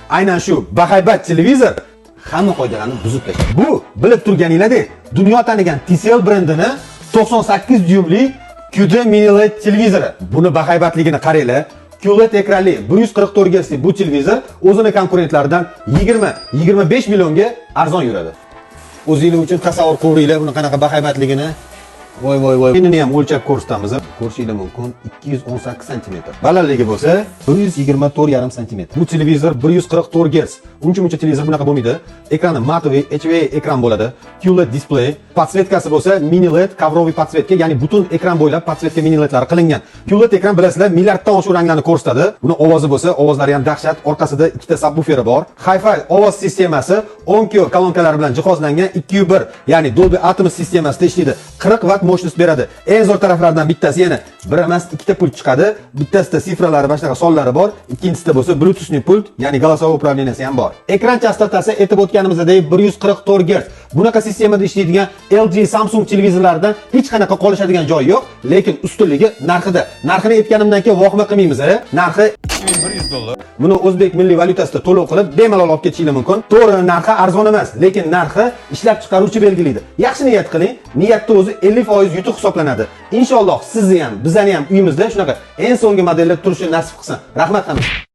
aynan shu bahaybat televizor hamma qoidalarni buzib tashladi. Bu bilib turganinglardek, dunyo tanigan TCL brendini 98 dyumli QD mini LED televizori. Buni bahaybatligini qaranglar. QLED ekranli 144 Hz bu televizor o'zini konkurentlaridan 20-25 millionga arzon yuradi. O'zingiz uchun tasavvur qilinglar buni qanaqa bahaybatligini. Voy. Endi ham o'lchab ko'rsatamiz. Ko'rishingiz mumkin 218 cm. Balandligi bo'lsa 124,5 cm. Bu televizor 144 Hz. Uncha televizor bunaqa bo'lmaydi. Ekrani matoviy HVA ekran bo'ladi. QLED display, podsvetkasi bo'lsa mini LED kovroviy podsvetka, ya'ni butun ekran bo'ylab podsvetka mini ledlari qilingan. QLED ekran bilasizlar, milliarddan oshiq ranglarni ko'rsatadi. Buni ovozi bo'lsa, ovozlari ham dahshat. Orqasida ikkita subwooferi bor. Hi-Fi ovoz sistemasi 10 kilo kolonkalari bilan jihozlangan 2.1, ya'ni Dolby Atmos sistemasida ishlaydi. 40 watt mощность beradi. Eng zo'r taraflardan bittasi yana bir emas, ikkita pult chiqadi. Bittasida sifralari, boshqa sonlari bor. Ikkinchisida bo'lsa Bluetoothning pult, ya'ni голосовой управленияsi ham bor. Ekran chastotasi aytib o'tganimizdek 144 Hz. Bunaqa sistemada ishlaydigan LG, Samsung televizorlaridan hech qanaqa qolishadigan joyi yo'q, lekin ustunligi narxida. Narxini aytganimdan keyin vahima qilmaymiz, narxi $2100. Buni o'zbek milliy valyutasida to'lov qilib bemalol olib ketishingiz mumkin. To'g'ri, narxi arzon emas, lekin narxi ishlab chiqaruvchi belgilaydi. Yaxshi niyat qiling, niyatni o'zi 50% yutuq hisoblanadi. Inshaalloh sizni ham, bizani ham uyimizda shunaqa eng so'nggi modellar turishi nasib qilsin. Rahmat hamma.